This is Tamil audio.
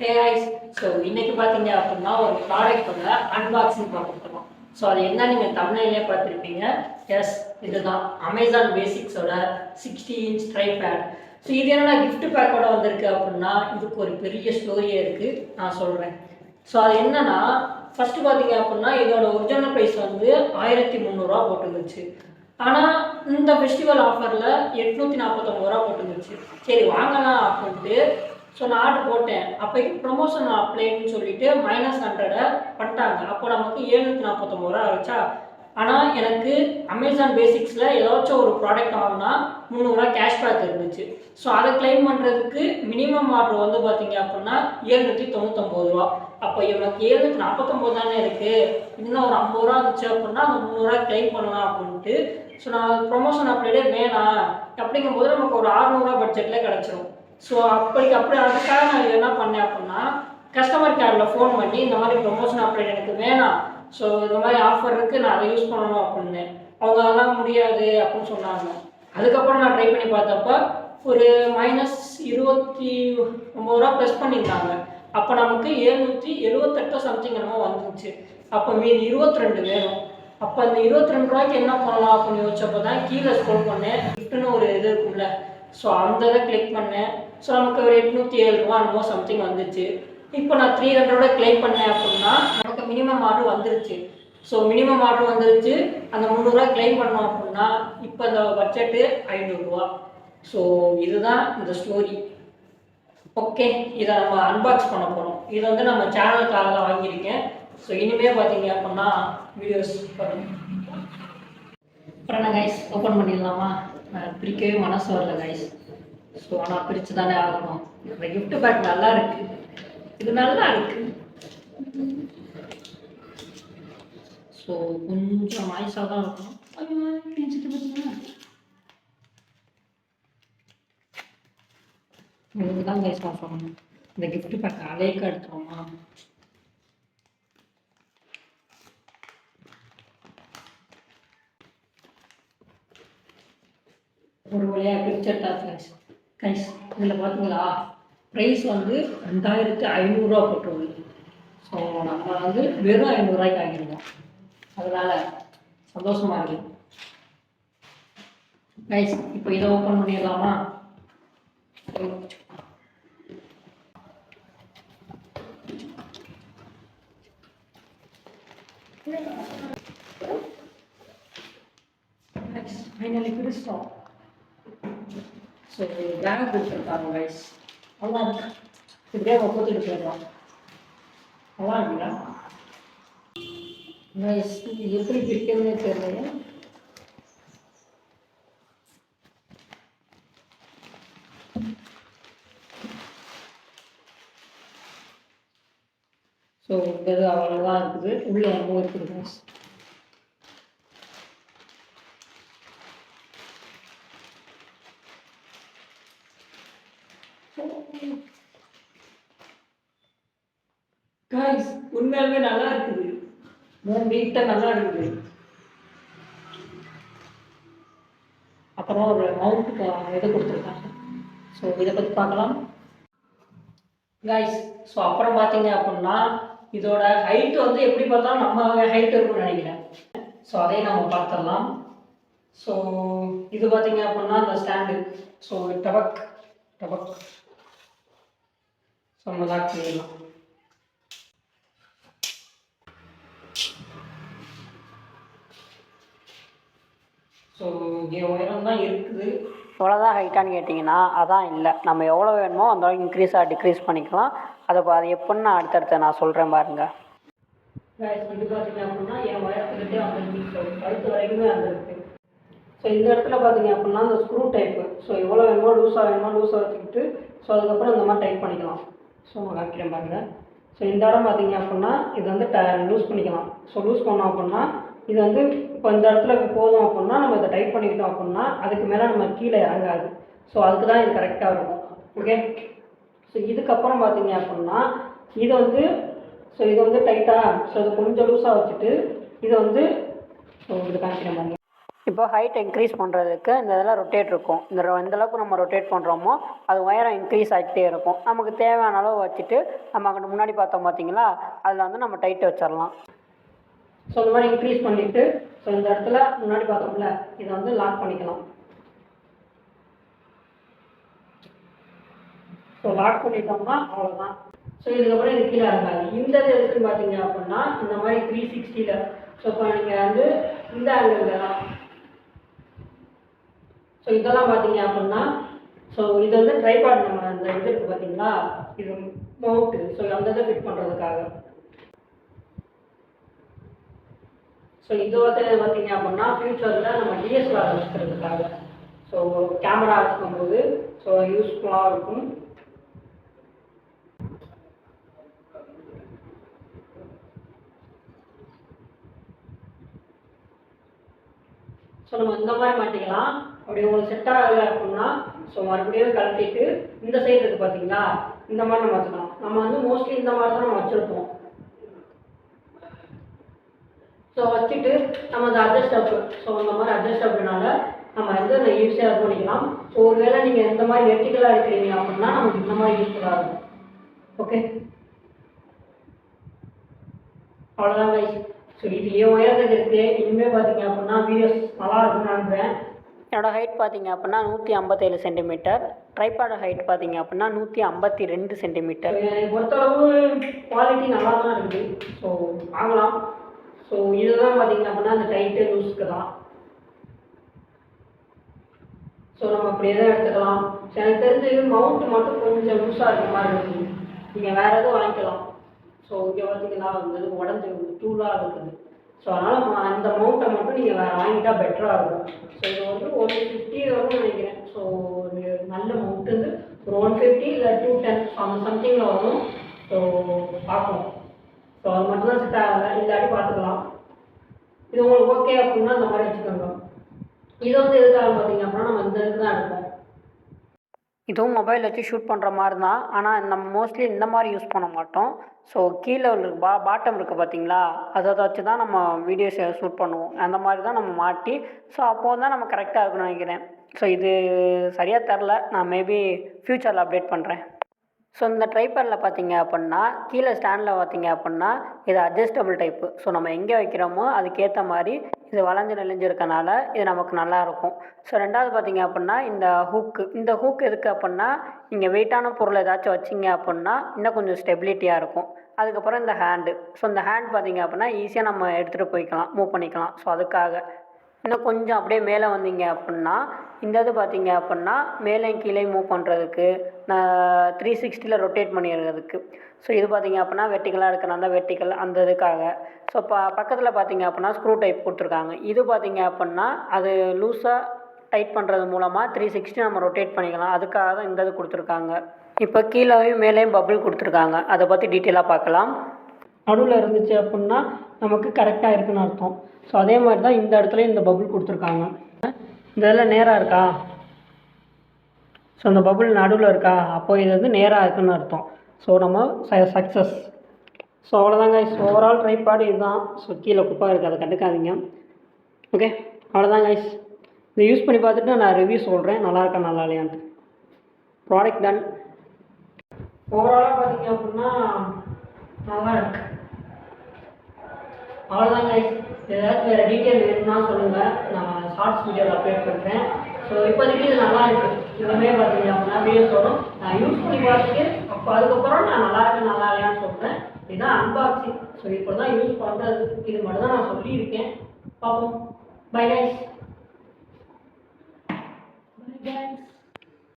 ஹே guys, ஸோ இன்னைக்கு பார்த்தீங்க அப்படின்னா ஒரு ப்ராடக்டோட அன்பாக்சிங் பார்க்க போகிறோம். ஸோ அது என்ன நீங்கள் தமிழ்லேயே பார்த்துருப்பீங்க. எஸ், இதுதான் அமேசான் பேசிக்ஸோட 60-inch ட்ரைபேட். ஸோ இது என்னடா கிஃப்ட் பேக்கோட வந்திருக்கு அப்படின்னா இதுக்கு ஒரு பெரிய ஸ்டோரியே இருக்குது, நான் சொல்கிறேன். ஸோ அது என்னன்னா, ஃபஸ்ட்டு பார்த்தீங்க அப்படின்னா இதோட ஒரிஜினல் ப்ரைஸ் வந்து 1300 போட்டுருந்துச்சு. ஆனால் இந்த ஃபெஸ்டிவல் ஆஃபரில் 849 போட்டுருந்துச்சு. சரி வாங்கலாம் அப்படின்ட்டு ஸோ நான் ஆர்டர் போட்டேன். அப்போக்கு ப்ரொமோஷன் அப்ளைன்னு சொல்லிட்டு -100 பண்ணிட்டாங்க. அப்போ நமக்கு 749 ஆச்சா. ஆனால் எனக்கு அமேசான் பேசிக்ஸில் ஏதாச்சும் ஒரு ப்ராடக்ட் வாங்கினா 300 கேஷ்பேக் இருந்துச்சு. ஸோ அதை கிளைம் பண்ணுறதுக்கு மினிமம் ஆர்டர் வந்து பார்த்தீங்க அப்படின்னா 799. அப்போ எனக்கு 749 தானே இருக்குது, இன்னும் ஒரு 50 இருந்துச்சு அப்படின்னா அந்த 300 கிளைம் பண்ணலாம் அப்படின்ட்டு. ஸோ நான் ப்ரொமோஷன் அப்ளைடே வேணாம் அப்படிங்கும்போது நமக்கு ஒரு 600 பட்ஜெட்டில் கிடச்சிரும். ஸோ அதுக்காக நான் என்ன பண்ணேன் அப்படின்னா கஸ்டமர் கேரில் ஃபோன் பண்ணி இந்த மாதிரி ப்ரொமோஷன் அப்ளைட் எனக்கு வேணாம், ஸோ இந்த மாதிரி ஆஃபர் இருக்குது, நான் அதை யூஸ் பண்ணணும் அப்படின்னு. அவங்க அதெல்லாம் முடியாது அப்படின்னு சொன்னாங்க. அதுக்கப்புறம் நான் ட்ரை பண்ணி பார்த்தப்ப ஒரு -29 ப்ளஸ் பண்ணியிருந்தாங்க. அப்போ நமக்கு 778 சம்திங் என்னமோ வந்துச்சு. அப்போ மீதி 22 வேணும். அப்போ அந்த 22 ரூபாய்க்கு என்ன பண்ணலாம் அப்படின்னு யோசிச்சப்போ தான் கீழே ஸ்க்ரோல் பண்ணேன், கிஃப்ட்டுன்னு ஒரு இது இருக்கும்ல. ஸோ அந்த இதை கிளிக் பண்ணேன். ஸோ நமக்கு ஒரு 807 என்னமோ சம்திங் வந்துச்சு. இப்போ நான் 300 கிளைம் பண்ணேன் அப்படின்னா எனக்கு மினிமம் ஆர்டர் வந்துருச்சு. ஸோ மினிமம் ஆர்டர் வந்துருச்சு. அந்த 300 கிளைம் பண்ணோம் அப்படின்னா இப்போ இந்த பட்ஜெட்டு 500. ஸோ இதுதான் இந்த ஸ்டோரி. ஓகே, இதை நம்ம அன்பாக்ஸ் பண்ண போகிறோம். இதை வந்து நம்ம சேனலுக்காக தான் வாங்கியிருக்கேன். ஸோ இனிமேல் பார்த்தீங்க அப்படின்னா வீடியோஸ் பண்ணுங்க. அப்புறம் கைஸ் ஓப்பன் பண்ணிடலாமா? பிரிக்கவே மனசு வரல கைஸ். ஸோ ஆனால் பிரித்து தானே ஆகணும். இந்த கிஃப்ட் பேக் நல்லா இருக்கு, இது நல்லா இருக்கு. ஸோ கொஞ்சம் மாய்ஸாக தான் இருக்கும். உங்களுக்கு தான் கைஸ் நான் சொல்லணும், இந்த கிஃப்ட் பேக் அலைக்க எடுத்துருவோமா? ஒரு வழியாக பிரிச்சர்ட்டாச்சு கைஸ். இதில் பார்த்தீங்களா ப்ரைஸ் வந்து 2500 போட்டுருது. ஸோ நம்ம வந்து வெறும் 500 வாங்கிடுவோம். அதனால் சந்தோஷமாக இருக்கு கைஸ். இப்போ இதை ஓப்பன் பண்ணிடலாமா? ஃபைனலி பிடிச்சிட்டோம். ஸோ பேக் கொடுத்துருக்காங்க கைஸ், நல்லா இருக்கு. இப்படியே ஒப்பத்துட்டு போயிடலாம். நல்லா இருக்குங்களா கைஸ்? எப்படி பிரிக்கிறதுனே தெரியல. ஸோ இது அவ்வளோதான் இருக்குது. உள்ளே ரொம்ப இருக்குது கைஸ். கைஸ் உண்மையாலுமே நல்லா இருக்குது, நீட்டாக நல்லா இருக்குது. அப்புறம் ஒரு மவுண்ட் இது கொடுத்துருக்காங்க. ஸோ இதை பற்றி பார்க்கலாம் கைஸ். ஸோ அப்புறம் பார்த்தீங்க அப்படின்னா இதோட ஹைட் வந்து எப்படி பார்த்தாலும் நம்ம ஹைட் இருக்குன்னு நினைக்கிறேன். ஸோ அதையும் நம்ம பார்த்துடலாம். ஸோ இது பார்த்தீங்க அப்படின்னா இந்த ஸ்டாண்டு. ஸோ டபக் டபக் ஸோ நம்ம லாக் பண்ணிடலாம். ஸோ இங்கே உயரம் தான் இருக்குது. எவ்வளோதான் ஹைட்டான்னு கேட்டிங்கன்னா அதான் இல்லை, நம்ம எவ்வளோ வேணுமோ அந்த அளவுக்கு இன்க்ரீஸாக டிக்ரீஸ் பண்ணிக்கலாம். அது எப்படின்னு நான் அடுத்தடுத்து நான் சொல்கிறேன் பாருங்க. இது பார்த்தீங்க அப்படின்னா என் உயரத்துக்கிட்டே வந்துருக்கு, கழுத்து வரைக்குமே வந்துருக்கு. ஸோ இந்த இடத்துல பார்த்தீங்க அப்படின்னா இந்த ஸ்க்ரூ டைப்பு. ஸோ எவ்வளோ வேணுமோ லூஸாக வச்சுக்கிட்டு ஸோ அதுக்கப்புறம் இந்த மாதிரி டைப் பண்ணிக்கலாம். ஸோ நான் காமிக்கிறேன் பாருங்கள். ஸோ இந்த இடம் பார்த்தீங்க அப்படின்னா இது வந்து லூஸ் பண்ணிக்கலாம். ஸோ லூஸ் பண்ணோம் அப்படின்னா இது வந்து இப்போ இந்த இடத்துல போதும் அப்படின்னா நம்ம இதை டைப் பண்ணிக்கிட்டோம் அப்படின்னா அதுக்கு மேலே நம்ம கீழே இறங்காது. ஸோ அதுக்கு தான் இது கரெக்டாக இருக்கும். ஓகே, ஸோ இதுக்கப்புறம் பார்த்தீங்க அப்படின்னா இது வந்து இது வந்து டைட்டாக, ஸோ இது கொஞ்சம் லூஸாக வச்சுட்டு இதை வந்து ஸோ இது காமிக்கிறேன் பாருங்க. இப்போ ஹைட் இன்க்ரீஸ் பண்ணுறதுக்கு இந்த இதெல்லாம் ரொட்டேட் இருக்கும். எந்த அளவுக்கு நம்ம ரொட்டேட் பண்ணுறோமோ அது உயரம் இன்க்ரீஸ் ஆகிட்டே இருக்கும். நமக்கு தேவையான அளவு வச்சுட்டு நம்ம அங்கிட்டு முன்னாடி பார்த்தோம் பார்த்தீங்களா, அதில் வந்து நம்ம டைட் வச்சிடலாம். ஸோ இந்த மாதிரி இன்க்ரீஸ் பண்ணிவிட்டு ஸோ இந்த இடத்துல முன்னாடி பார்த்தோம்ல இதை வந்து லாக் பண்ணிக்கலாம். ஸோ லாக் பண்ணிட்டோம்னா அவ்வளோதான். ஸோ இதுக்கப்புறம் இது கீழே இருக்காது. இந்த எதுக்குன்னு பார்த்தீங்க அப்படின்னா இந்த மாதிரி 360ல் ஸோ இப்போ நீங்கள் வந்து இந்த ஆங்கிள் தான். ஸோ இதெல்லாம் பார்த்தீங்க அப்படின்னா ஸோ இது வந்து ட்ரைபாட் நம்ம அந்த இது இருக்குது பார்த்தீங்களா, இது மவுண்ட்டு. ஸோ அந்த இதை ஃபிட் பண்ணுறதுக்காக. ஸோ இது வந்து பார்த்தீங்க அப்படின்னா ஃப்யூச்சரில் நம்ம டிஎஸ்எல்ஆர் வச்சுக்கிறதுக்காக ஸோ கேமரா வச்சுக்கும்போது ஸோ யூஸ்ஃபுல்லாக இருக்கும். ஸோ நம்ம இந்த மாதிரி மாட்டிக்கலாம். அப்படி உங்களுக்கு செட் ஆகலை அப்படின்னா ஸோ மறுபடியும் கழட்டிட்டு இந்த சைடு இருக்குது பார்த்தீங்களா, இந்த மாதிரி நம்ம வச்சுக்கலாம். நம்ம வந்து மோஸ்ட்லி இந்த மாதிரி தான் நம்ம வச்சுருப்போம். ஸோ வச்சுட்டு நம்ம அந்த அட்ஜஸ்டபிள் ஸோ இந்த மாதிரி அட்ஜஸ்டபிள்னால நம்ம வந்து அதை ஈஸியாக பண்ணிக்கலாம். ஸோ ஒருவேளை நீங்கள் இந்த மாதிரி வெர்டிக்கலாக எடுக்கிறீங்க அப்படின்னா நமக்கு இந்த மாதிரி யூஸ்ஃபுல்லாக இருக்கும். ஓகே, அவ்வளோதான் கைஸ். ஸோ இது ஏன் உயரத்துக்கு இருக்குது. இனிமேல் பார்த்தீங்க அப்படின்னா வீடியோஸ் நல்லா இருக்கும்னு நினைக்கிறேன். என்னோடய ஹைட் பார்த்தீங்க அப்படின்னா 157 சென்டிமீட்டர். ட்ரைபாட் ஹைட் பார்த்தீங்க அப்படின்னா 152 சென்டிமீட்டர். என்னை பொறுத்தளவு குவாலிட்டி நல்லா தான் இருக்குது. ஸோ வாங்கலாம். ஸோ இதுதான் பார்த்தீங்க அப்படின்னா அந்த டைட்டு லூஸ்க்கு தான். ஸோ நம்ம அப்படியே தான் எடுத்துக்கலாம். எனக்கு தெரிஞ்சு மவுண்ட் மட்டும் கொஞ்சம் லூஸாக இருக்கிற மாதிரி இருக்குது. நீங்கள் வேறு எதுவும் வாங்கிக்கலாம். ஸோ இங்கே பார்த்தீங்கன்னா வந்து உடஞ்சி டூலாக இருக்குது. ஸோ அதனால் அந்த மவுண்ட்டை மட்டும் நீங்கள் வேறு வாங்கிட்டா பெட்டராக இருக்கும். ஸோ இது வந்து 150 வரும்னு நினைக்கிறேன். ஸோ ஒரு நல்ல மவுண்ட் வந்து ஒரு 150 இல்லை 210 அந்த சம்திங்கில் வரும். ஸோ பார்க்கலாம். ஸோ அது மட்டும் தான் செட் ஆகலை, இல்லாட்டி பார்த்துக்கலாம். இது உங்களுக்கு ஓகே அப்படின்னா அந்த மாதிரி வச்சுக்கோங்க. இது வந்து எதுக்காக பார்த்தீங்க அப்படின்னா நம்ம இந்த இதுக்கு தான் எடுப்போம். இதுவும் மொபைல் வச்சு ஷூட் பண்ணுற மாதிரி தான். ஆனால் நம்ம மோஸ்ட்லி இந்த மாதிரி யூஸ் பண்ண மாட்டோம். ஸோ கீழே இருக்கு பாட்டம் இருக்குது பார்த்தீங்களா, அதை வச்சு தான் நம்ம வீடியோஸை ஷூட் பண்ணுவோம். அந்த மாதிரி தான் நம்ம மாட்டி ஸோ அப்போது தான் நம்ம கரெக்டாக இருக்குன்னு நினைக்கிறேன். ஸோ இது சரியாக தெரில, நான் மேபி ஃப்யூச்சரில் அப்டேட் பண்ணுறேன். ஸோ இந்த ட்ரைபாடில் பார்த்தீங்க அப்படின்னா கீழே ஸ்டாண்டில் பார்த்தீங்க அப்படின்னா இது அட்ஜஸ்டபிள் டைப்பு. ஸோ நம்ம எங்கே வைக்கிறோமோ அதுக்கேற்ற மாதிரி இது வளைஞ்சு நெளிஞ்சிருக்கனால இது நமக்கு நல்லாயிருக்கும். ஸோ ரெண்டாவது பார்த்தீங்க அப்படின்னா இந்த ஹூக்கு எதுக்கு அப்படின்னா நீங்கள் வெயிட்டான பொருள் ஏதாச்சும் வச்சிங்க அப்படின்னா இன்னும் கொஞ்சம் ஸ்டெபிலிட்டியாக இருக்கும். அதுக்கப்புறம் இந்த ஹேண்டு. ஸோ இந்த ஹேண்ட் பார்த்தீங்க அப்படின்னா ஈஸியாக நம்ம எடுத்துகிட்டு போய்க்கலாம், மூவ் பண்ணிக்கலாம். ஸோ அதுக்காக இன்னும் கொஞ்சம் அப்படியே மேலே வந்தீங்க அப்படின்னா இந்த இது பார்த்தீங்க அப்படின்னா மேலே கீழே மூவ் பண்ணுறதுக்கு, நான் 360ல் ரொட்டேட் பண்ணிடுறதுக்கு. ஸோ இது பார்த்தீங்க அப்படின்னா வெர்டிக்கலாக இருக்கிறனால வெர்டிக்கல் அந்த இதுக்காக. ஸோ பக்கத்தில் பார்த்தீங்க அப்படின்னா ஸ்க்ரூ டைப் கொடுத்துருக்காங்க. இது பார்த்தீங்க அப்படின்னா அது லூஸாக டைட் பண்ணுறது மூலமாக 360 நம்ம ரொட்டேட் பண்ணிக்கலாம். அதுக்காக தான் இந்த இது கொடுத்துருக்காங்க. இப்போ கீழேயும் மேலேயும் பபுள் கொடுத்துருக்காங்க. அதை பற்றி டீட்டெயிலாக பார்க்கலாம். நடுவில் இருந்துச்சு அப்படின்னா நமக்கு கரெக்டாக இருக்குன்னு அர்த்தம். ஸோ அதே மாதிரி தான் இந்த இடத்துலையும் இந்த பபுள் கொடுத்துருக்காங்க. இந்த இதில் நேராக இருக்கா, ஸோ அந்த பபுள் நடுவில் இருக்கா, அப்போ இது வந்து நேராக இருக்குன்னு அர்த்தம். ஸோ நம்ம சக்ஸஸ். ஸோ அவ்வளோதாங்க. ஸோ ஓவரால் ட்ரைபாட் இதுதான். ஸோ கீழே குப்பா இருக்குது, அதை கண்டுக்காதீங்க. ஓகே, அவ்வளோதான் கைஸ். இதை யூஸ் பண்ணி பார்த்துட்டு நான் ரிவ்யூ சொல்கிறேன், நல்லா இருக்கா நல்லா இல்லையான்ட்டு. Product ton. ஓவராலாக பார்த்தீங்க அப்படின்னா நல்லா இருக்கு. அவ்வளோதான் கைஸ். ஏதாச்சும் வேறு டீட்டெயில் வேணும்னா சொல்லுங்கள், நான் ஷார்ட்ஸ் வீடியோவில் அப்லோட் பண்ணுறேன். ஸோ இப்போதைக்கு இது நல்லா இருக்குது. இதுவுமே பார்த்தீங்க அப்படின்னா வீடியோஸ் வரும், நான் யூஸ் பண்ணி பார்த்துட்டு அப்போ அதுக்கப்புறம் நான் நல்லா இருக்கேன் நல்லா இல்லையான்னு சொல்கிறேன். இதுதான் அன்பாக்சிங். ஸோ இப்போ தான் யூஸ் பண்ணுறது, இது மட்டும் தான் நான் சொல்லியிருக்கேன். பார்ப்போம். Bye guys.